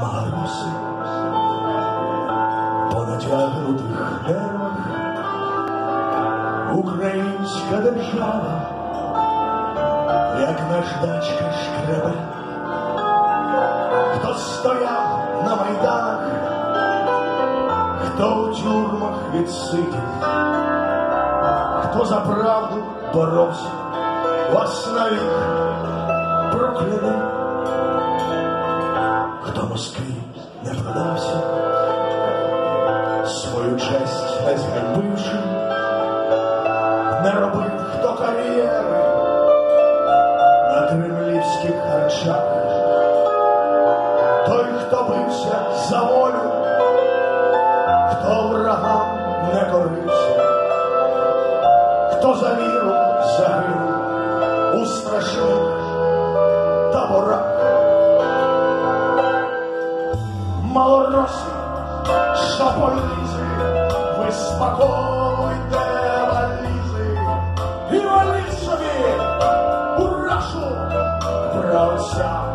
матроси по натягнутих нервах. Українська держава, як наждачка шкребе. Хто стояв на майданах, хто у тюрмах відсидів, хто за правду боровся, вас навік прокляне. Хто Москві не продався, свою честь не зганьбивши, не робив хто кар'єри на кремлівських харчах. Той, хто бився за волю, хто врагам не корився, хто за віру загинув у страшних таборах. Малороси, що полізи, ви спаковуйте валізи і валіть собі у рашу правця.